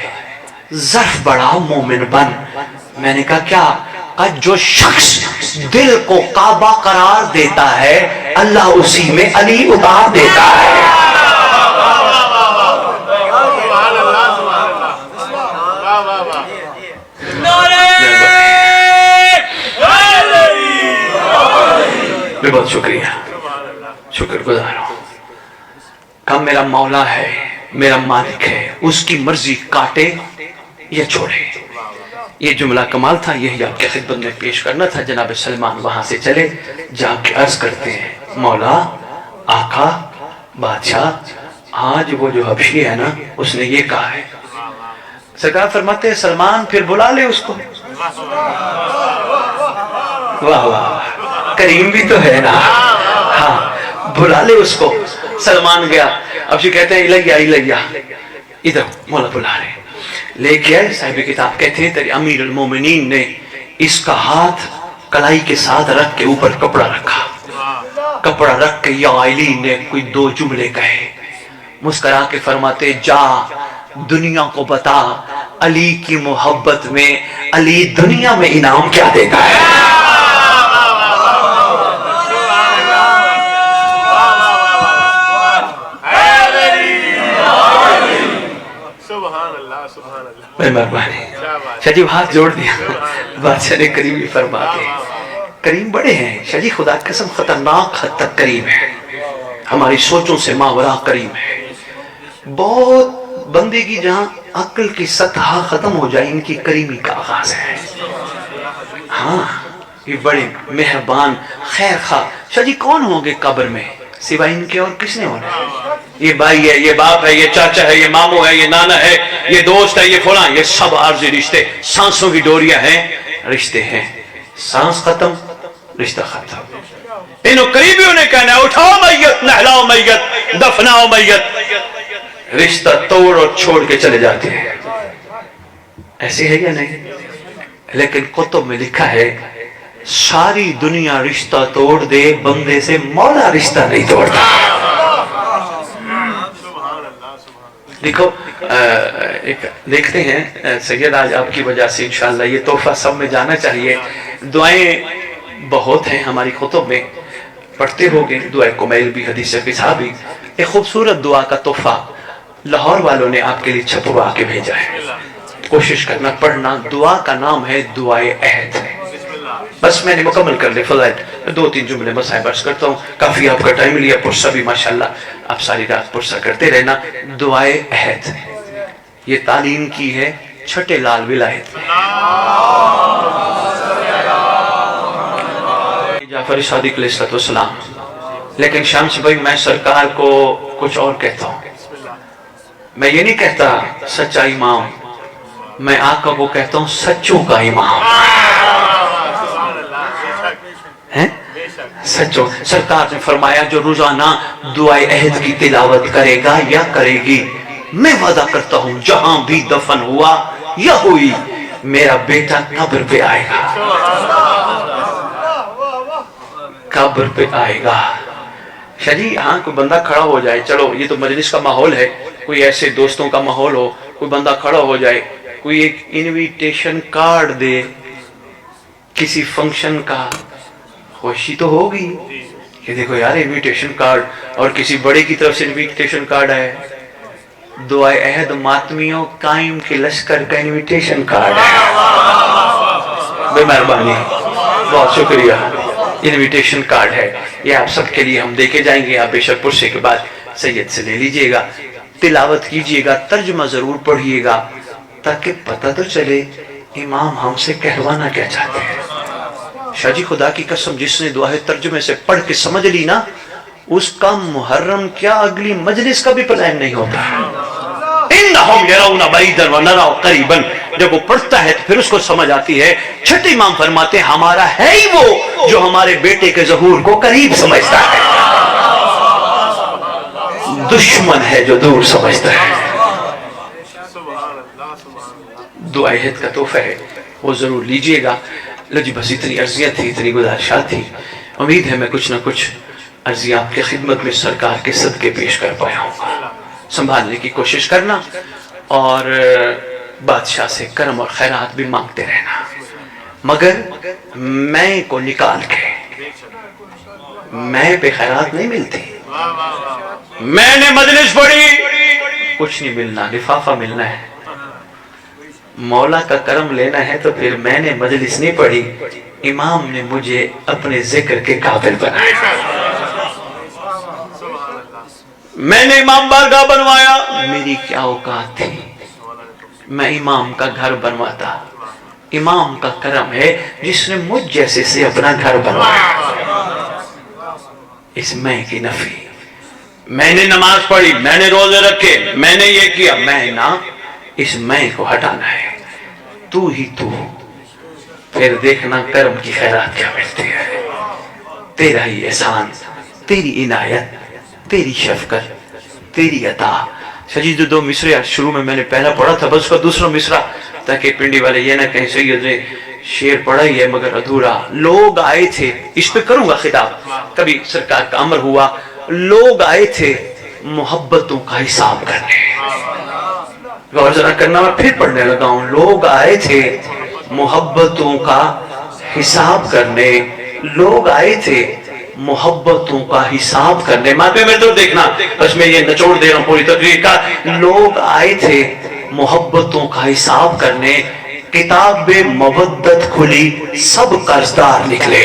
ظرف بڑا مومن بن. میں نے کہا کیا؟ کہا جو شخص دل کو کعبہ قرار دیتا ہے اللہ اسی میں علی اتار دیتا ہے. بہت شکریہ, شکر گزار ہوں. کہا میرا مولا ہے, میرا مالک ہے, اس کی مرضی کاٹے یا چھوڑے. یہ جملہ کمال تھا, یہی آپ کے خدمت میں پیش کرنا تھا. جناب سلمان وہاں سے چلے, جا کے عرض کرتے ہیں مولا, آقا, بادشاہ, آج وہ جو حبشی ہے نا اس نے یہ کہا ہے. سرکار فرماتے ہیں سلمان پھر بلا لے اس کو. واہ واہ, کریم بھی تو ہے نا. ہاں, بلا لے اس کو. سلمان گیا. اب جو کہتے ہیں الیہ الیہ, ادھر مولا بلا رہے. لے کے آئے صاحب کتاب، کہتے ہیں تیرے امیر المومنین نے اس کا ہاتھ کلائی کے ساتھ رکھ کے اوپر کپڑا رکھا، کپڑا رکھ کے یا علی نے کوئی 2 جملے کہے، مسکرا کے فرماتے جا دنیا کو بتا علی کی محبت میں علی دنیا میں انعام کیا دیتا ہے۔ میں مہربانی شاہ جی ہاتھ جوڑ دیا، بادشاہ نے کریم بھی فرماتے کریم بڑے ہیں شاہ جی، خدا قسم خطرناک حد تک کریم ہے، ہماری سوچوں سے ماورا کریم ہے۔ بہت بندے کی جہاں عقل کی سطح ختم ہو جائے ان کی کریمی کا آغاز ہے۔ ہاں یہ بڑے مہربان خیر خواہ شاہ جی کون ہوں گے قبر میں سوائے ان کے، اور کس نے ہونا؟ یہ بھائی ہے، یہ باپ ہے، یہ چاچا ہے، یہ ماموں ہے، یہ نانا ہے، یہ دوست ہے، یہ فلاں، یہ سب عارضی رشتے، سانسوں کی ڈوریاں ہیں، رشتے ہیں، سانس ختم رشتہ ختم۔ انہوں قریبیوں نے کہنا ہے اٹھاؤ میت، نہلاؤ میت، دفناؤ میت، رشتہ توڑ اور چھوڑ کے چلے جاتے ہیں۔ ایسے ہے یا نہیں؟ لیکن کتب میں لکھا ہے ساری دنیا رشتہ توڑ دے، بندے سے مولا رشتہ نہیں توڑتا۔ دیکھو دیکھتے ہیں سید، آج آپ کی وجہ سے انشاءاللہ یہ تحفہ سب میں جانا چاہیے۔ دعائیں بہت ہیں ہماری خطب میں، پڑھتے ہوگے دعائے کمیل بھی، حدیث قصہ بھی۔ ایک خوبصورت دعا کا تحفہ لاہور والوں نے آپ کے لیے چھپوا کے بھیجا ہے، کوشش کرنا پڑھنا۔ دعا کا نام ہے دعائے عہد۔ بس میں نے مکمل کر لے فضائل، 2-3 جملے مسائب عرض کرتا ہوں، کافی آپ کا ٹائم لیا، پرسہ بھی ماشاءاللہ آپ ساری رات پرسہ کرتے رہنا۔ دعائے عہد یہ تعلیم کی ہے چھٹے لال ولایت میں، جعفر صادق علیہ السلام۔ لیکن شمس بھائی میں سرکار کو کچھ اور کہتا ہوں، میں یہ نہیں کہتا سچا امام، میں آقا کو کہتا ہوں سچوں کا امام۔ سچوں سرکار نے فرمایا جو روزانہ دعائے عہد کی تلاوت کرے گا یا کرے گی، میں وعدہ کرتا ہوں جہاں بھی دفن ہوا یا ہوئی میرا بیٹا قبر پہ آئے گا، قبر پہ آئے گا۔ شاہ جی ہاں کوئی بندہ کھڑا ہو جائے، چلو یہ تو مجلس کا ماحول ہے، کوئی ایسے دوستوں کا ماحول ہو، کوئی بندہ کھڑا ہو جائے، کوئی ایک انویٹیشن کارڈ دے کسی فنکشن کا، خوشی تو ہوگی کہ دیکھو یار انویٹیشن کارڈ، اور کسی بڑے کی طرف سے انویٹیشن کارڈ ہے۔ دعائے عہد ماتمیوں قائم کے لشکر کا انویٹیشن کارڈ ہے۔ بے مہربانی بہت شکریہ، انویٹیشن کارڈ ہے، یہ آپ سب کے لیے ہم دے کے جائیں گے۔ آپ بے شک پرسے کے بعد سید سے لے لیجئے گا، تلاوت کیجئے گا، ترجمہ ضرور پڑھیے گا تاکہ پتہ تو چلے امام ہم سے کہلوانا کیا چاہتے ہیں۔ شاہ جی خدا کی قسم جس نے دعا ترجمے سے پڑھ کے سمجھ لی نا، اس کا محرم کیا اگلی مجلس کا بھی پلان نہیں ہوتا۔ انہم یرون بعیدا ونرا قریبا، جب وہ پڑھتا ہے تو پھر اس کو سمجھ آتی ہے۔ چھٹے امام فرماتے ہیں ہمارا ہے ہی وہ جو ہمارے بیٹے کے ظہور کو قریب سمجھتا ہے، دشمن ہے جو دور سمجھتا ہے۔ دعا عہد کا تحفہ ہے، وہ ضرور لیجئے گا۔ لو جی بس اتنی عرضیاں تھی، اتنی گزارشات تھی، امید ہے میں کچھ نہ کچھ عرضیاں آپ کے خدمت میں سرکار کے صدقے پیش کر پایا ہوں گا۔ سنبھالنے کی کوشش کرنا اور بادشاہ سے کرم اور خیرات بھی مانگتے رہنا، مگر میں کو نکال کے، میں پہ خیرات نہیں ملتی۔ میں نے مجلس پڑھی کچھ نہیں ملنا، لفافہ ملنا ہے۔ مولا کا کرم لینا ہے تو پھر میں نے مجلس نہیں پڑھی، امام نے مجھے اپنے ذکر کے قابل بنایا۔ میں نے امام بارگاہ بنوایا، میری کیا اوقات تھی، میں امام کا گھر بنواتا۔ امام کا کرم ہے جس نے مجھ جیسے سے اپنا گھر بنوایا۔ اس میں کی نفی، میں نے نماز پڑھی، میں نے روزے رکھے، میں نے یہ کیا، میں نہ، اس میں کو ہٹانا ہے۔ تو ہی تو، پھر دیکھنا کرم کی خیرات کیا ملتی ہے۔ تیرا ہی احسان، تیری عنایت، تیری شفقت، تیری عطا، شجی جو دو مصرے شروع میں نے پہلا پڑھا تھا، بس کا دوسرا مصرع تاکہ پنڈی والے یہ نہ کہیں سید نے شعر پڑھا ہی ہے مگر ادھورا. لوگ آئے تھے، اس پہ کروں گا خطاب، کبھی سرکار کا امر ہوا، لوگ آئے تھے محبتوں کا حساب کرنے. غور ذرا کرنا، میں پھر پڑھنے لگا ہوں. لوگ آئے تھے محبتوں کا حساب کرنے، لوگ آئے تھے محبتوں کا حساب کرنے. ماں میں تو دیکھنا، بس میں یہ نچوڑ دے رہا ہوں پوری تقریر کا. لوگ آئے تھے محبتوں کا حساب کرنے، کتاب مودت کھلی سب قرضدار نکلے.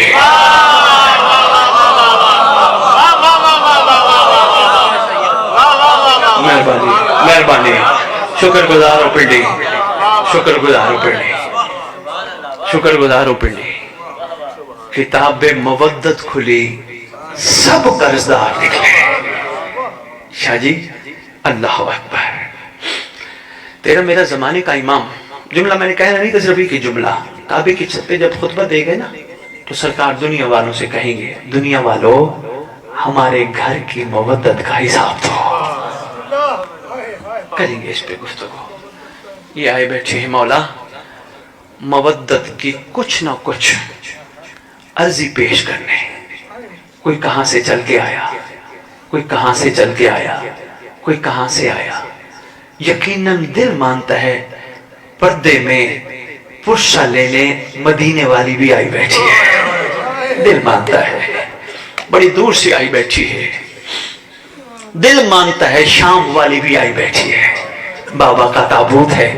مہربانی مہربانی، شکر گزار ہو پنڈی، شکر گزار ہو پنڈی، شکر گزار ہو پنڈی. کتاب مودت کھلی سب قرضدار نکلے. شاہ جی اللہ اکبر. تیرا میرا زمانے کا امام، جملہ میں نے کہنا نہیں تھا صرف ہی کہ جملہ، کعبے کی چھت پہ جب خطبہ دے گئے نا تو سرکار دنیا والوں سے کہیں گے، دنیا والوں ہمارے گھر کی مودت کا حساب دو. کریں گے اس پہ گفتگو. یہ آئے بیٹھے ہیں مولا مودت کی کچھ نہ کچھ عرضی پیش کرنے. کوئی کہاں سے چل کے آیا، کوئی کہاں سے چل کے آیا، کوئی کہاں سے آیا. یقیناً دل مانتا ہے پردے میں پرشا لینے مدینے والی بھی آئی بیٹھی ہے. دل مانتا ہے بڑی دور سے آئی بیٹھی ہے. دل مانتا ہے شام والی بھی آئی بیٹھی ہے. بابا کا تابوت ہے،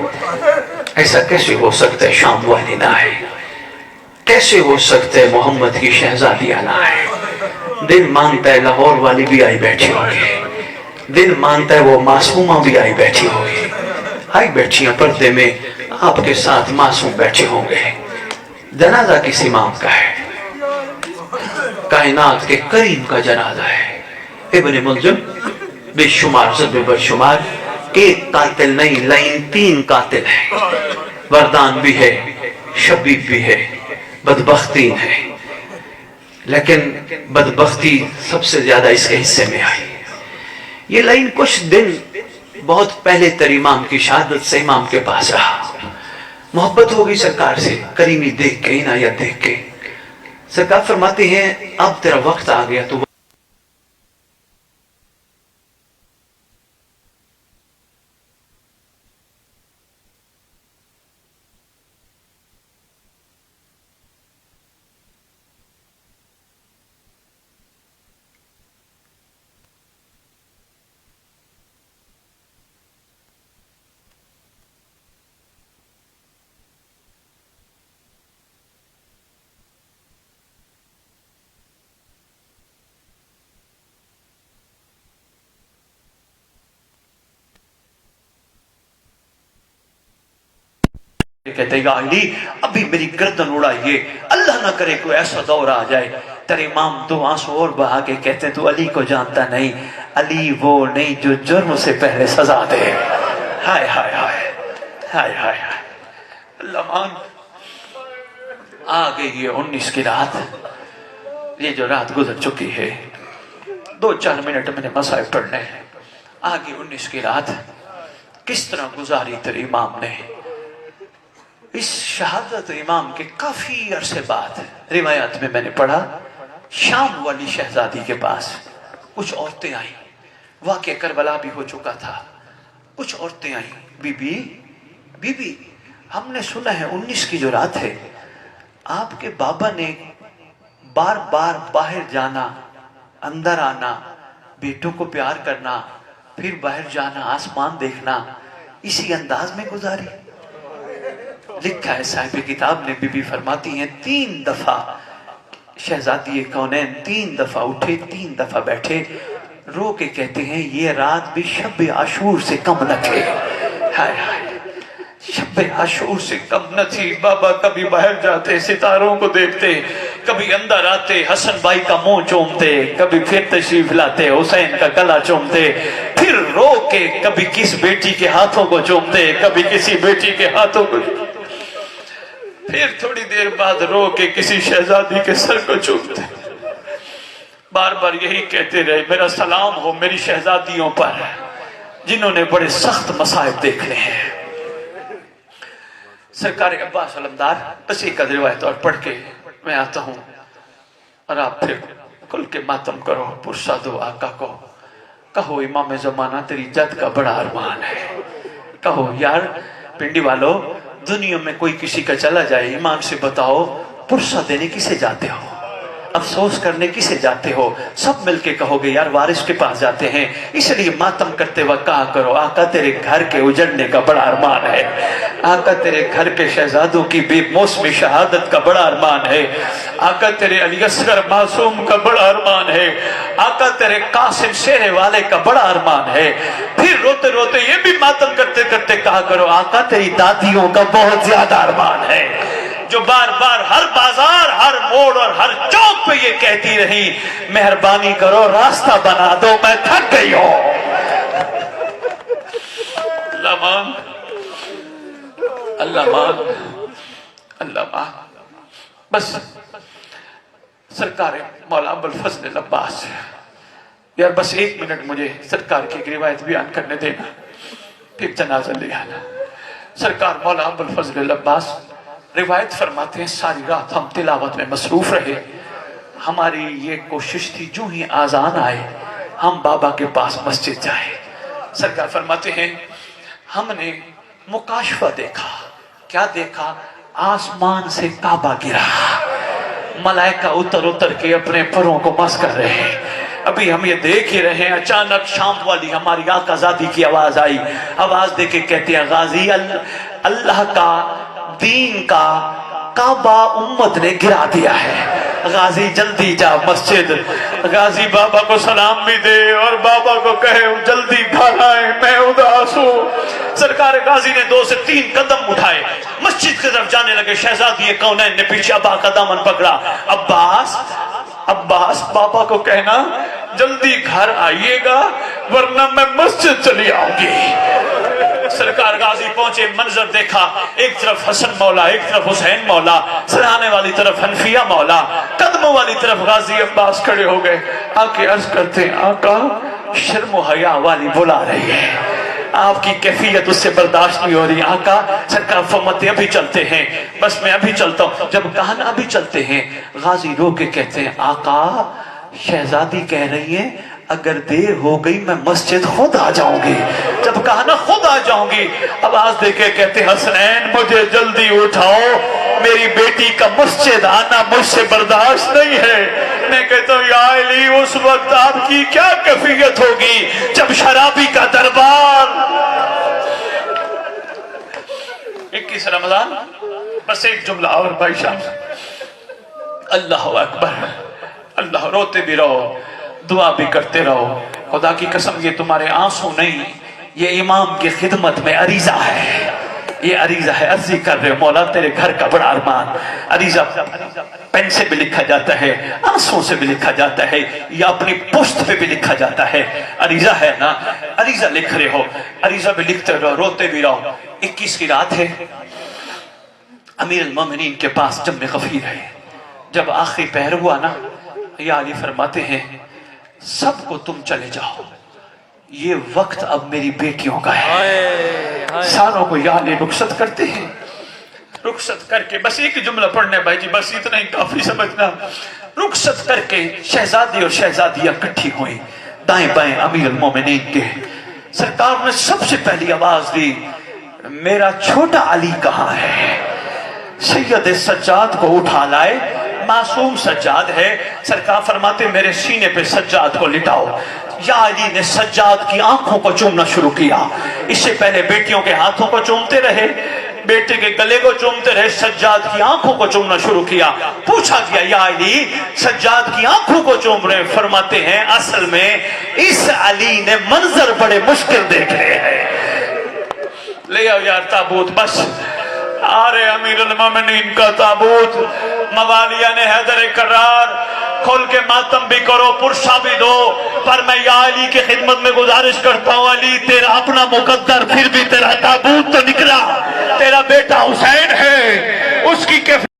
ایسا کیسے ہو سکتا ہے شام والی نہ آئے؟ کیسے ہو سکتا ہے محمد کی شہزادیاں نہ آئے؟ دل مانتا ہے لاہور والی بھی آئی بیٹھی ہوگی. دل مانتا ہے وہ معصومہ بھی آئی بیٹھی ہوگی. آئی بیٹھی ہیں پردے میں، آپ کے ساتھ معصوم بیٹھے ہوں گے. جنازہ کس امام کا ہے؟ کائنات کے کریم کا جنازہ ہے. ابن ملجم بے شمار ضرب بے شمار، ایک قاتل نہیں لائن 3 قاتل ہیں. وردان بھی ہے، شبیب بھی ہے، بدبختی ہے. لیکن بدبختی سب سے زیادہ اس کے حصے میں آئی. یہ لائن کچھ دن بہت پہلے تر امام کی شہادت سے امام کے پاس رہا. محبت ہو گئی سرکار سے، کریمی دیکھ کے، عنایت دیکھ کے. سرکار فرماتے ہیں اب تیرا وقت آ گیا تو کہتے ہیں یا علی ابھی میری گردن اڑائیے، اللہ نہ کرے کوئی ایسا دور آ جائے. تیرے امام تو آنسو اور بہا کے کہتے ہیں تو علی کو جانتا نہیں، علی وہ نہیں جو جرم سے پہلے سزا دے. ہائے ہائے ہائے ہائے ہائے ہائے. اللہ مان آ گئی یہ 19 کی رات. یہ جو رات گزر چکی ہے 2-4 منٹ میں نے مسائل پڑھنے ہیں. آگے 19 کی رات کس طرح گزاری تیرے امام نے. اس شہادت امام کے کافی عرصے بعد روایات میں نے پڑھا شام والی شہزادی کے پاس کچھ عورتیں آئیں. واقعہ کربلا بھی ہو چکا تھا. کچھ عورتیں آئیں، بی بی ہم نے سنا ہے 19 کی جو رات ہے آپ کے بابا نے بار بار باہر جانا، اندر آنا، بیٹوں کو پیار کرنا، پھر باہر جانا، آسمان دیکھنا، اسی انداز میں گزاری. لکھا ہے صاحب کتاب نے، بی بی فرماتی ہیں 3 دفعہ شہزادی کونین 3 دفعہ اٹھے، 3 دفعہ بیٹھے، رو کے کہتے ہیں یہ رات بھی شب عاشور سے کم نہ تھے. ہائے ہائے شب عاشور سے کم نہ تھی. بابا کبھی باہر جاتے ستاروں کو دیکھتے، کبھی اندر آتے حسن بھائی کا منہ چومتے، کبھی پھر تشریف لاتے حسین کا گلا چومتے، پھر رو کے کبھی کس بیٹی کے ہاتھوں کو چومتے، کبھی کسی بیٹی کے ہاتھوں کو، پھر تھوڑی دیر بعد رو کے کسی شہزادی کے سر کو چومتے. بار بار یہی کہتے رہے میرا سلام ہو میری شہزادیوں پر، جنہوں نے بڑے سخت مصائب دیکھنے ہیں۔ سرکار عباس علمدار بس ایک روایت اور پڑھ کے میں آتا ہوں اور آپ پھر کھل کے ماتم کرو، پرسا دو آقا کو، کہو امام زمانہ تیری جد کا بڑا ارمان ہے، کہو یار پنڈی والو دنیا میں کوئی کسی کا چلا جائے ایمان سے بتاؤ پرسا دینے کسے جاتے ہو، افسوس کرنے کسے جاتے ہو؟ سب مل کے کہو گے یار وارث کے پاس جاتے ہیں۔ اس لیے ماتم کرتے وقت کہا کرو آقا تیرے گھر کے اجڑنے کا بڑا ارمان ہے، آقا تیرے گھر کے شہزادوں کی بے موسمی شہادت کا بڑا ارمان ہے، آقا تیرے علی اصغر معصوم کا بڑا ارمان ہے، آقا تیرے قاسم شیرے والے کا بڑا ارمان ہے۔ پھر روتے روتے یہ بھی ماتم کرتے کرتے کہا کرو آقا تیری دادیوں کا بہت زیادہ ارمان ہے، جو بار بار ہر بازار ہر موڑ اور ہر چوک پہ یہ کہتی رہی مہربانی کرو راستہ بنا دو میں تھک گئی ہوں۔ اللہ مان، اللہ مان، اللہ مان۔ بس سرکار مولا ابوالفضل عباس، یار بس ایک منٹ مجھے سرکار کی ایک روایت بیان کرنے دینا پھر جنازہ لے آنا۔ سرکار مولا ابوالفضل عباس روایت فرماتے ہیں ساری رات ہم تلاوت میں مصروف رہے، ہماری یہ کوشش تھی جو ہی آذان آئے ہم بابا کے پاس مسجد جائیں۔ سرکار فرماتے ہیں ہم نے مکاشفہ دیکھا، کیا دیکھا؟ آسمان سے کعبہ گرا، ملائکہ اتر اتر کے اپنے پروں کو مس کر رہے ہیں۔ ابھی ہم یہ دیکھ ہی رہے ہیں اچانک شام والی ہماری آقا زادی کی آواز آئی، آواز دے کے کہتے ہیں غازی اللہ کا دین کا کعبہ امت نے گرا دیا ہے، غازی جلدی جا مسجد، غازی بابا کو سلام بھی دے اور بابا کو کہے جلدی گھر آئے میں اداس ہوں۔ سرکار غازی نے 2 سے 3 قدم اٹھائے، مسجد کی طرف جانے لگے، شہزادی کونین نے پیچھے ابا کا دامن پکڑا، عباس عباس بابا کو کہنا جلدی گھر آئیے گا ورنہ میں مسجد چلی آؤں گی۔ سرکار غازی پہنچے، منظر دیکھا، ایک طرف حسن مولا، ایک طرف حسین مولا، سرانے والی طرف حنفیہ مولا، قدموں والی طرف غازی عباس کھڑے ہو گئے، آکے عرض کرتے ہیں آقا شرم و حیا والی بلا رہی ہے، آپ کی کیفیت اس سے برداشت نہیں ہو رہی آقا۔ سرکار فرماتے ابھی چلتے ہیں، بس میں ابھی چلتا ہوں۔ جب کہا نا ابھی چلتے ہیں، غازی رو کے کہتے ہیں آقا شہزادی کہہ رہی ہے اگر دیر ہو گئی میں مسجد خود آ جاؤں گی۔ جب کہا نا خود آ جاؤں گی، آواز دے کے کہتے حسنین مجھے جلدی اٹھاؤ، میری بیٹی کا مسجد آنا مجھ سے برداشت نہیں ہے۔ میں کہتا ہوں یا علی اس وقت آپ کی کیا کیفیت ہوگی جب شرابی کا دربار۔ 21 رمضان، بس ایک جملہ اور بھائی شاہ، اللہ اکبر، اللہ، روتے بھی رہو دعا بھی کرتے رہو، خدا کی قسم یہ تمہارے آنسو نہیں، یہ امام کی خدمت میں عریضہ ہے، یہ عریضہ ہے، عرضی کر رہے مولا تیرے گھر کا بڑا ارمان۔ عریضہ پین سے بھی لکھا جاتا ہے، آنسوں سے بھی لکھا جاتا ہے، یا اپنی پشت پہ بھی لکھا جاتا ہے، عریضہ ہے نا، عریضہ لکھ رہے ہو، عریضہ بھی لکھتے رہو روتے بھی رہو۔ 21 کی رات ہے، امیر المومنین کے پاس جم غفیر ہے، جب آخری پہر ہوا نا یا علی فرماتے ہیں سب کو تم چلے جاؤ، یہ وقت اب میری بیٹیوں کا ہے۔ ساروں کو یا علی رخصت کرتے ہیں، رخصت کر کے بس ایک جملہ پڑھنے بھائی جی، بس اتنا ہی کافی سمجھنا۔ رخصت کر کے شہزادی اور شہزادیاں اکٹھی ہوئی دائیں بائیں امیر المومنین کے۔ سرکار نے سب سے پہلی آواز دی میرا چھوٹا علی کہاں ہے؟ سید سجاد کو اٹھا لائے، معصوم سجاد ہے۔ سرکار فرماتے میرے سینے پہ سجاد کو لٹاؤ۔ یا علی نے سجاد کی آنکھوں کو چومنا شروع کیا، اس سے پہلے بیٹیوں کے ہاتھوں کو چومتے رہے، بیٹے کے گلے کو چومتے رہے، سجاد کی آنکھوں کو چومنا شروع کیا۔ پوچھا گیا یا علی سجاد کی آنکھوں کو چوم رہے؟ فرماتے ہیں اصل میں اس علی نے منظر بڑے مشکل دیکھ رہے ہیں۔ لے آؤ یار تابوت، بس آرے امیر المومنین کا تابوت، موالیہ نے حیدر کرار کھول کے ماتم بھی کرو، پرسا بھی دو، پر میں یا علی کی خدمت میں گزارش کرتا ہوں علی تیرا اپنا مقدر، پھر بھی تیرا تابوت تو نکلا، تیرا بیٹا حسین ہے، اس کی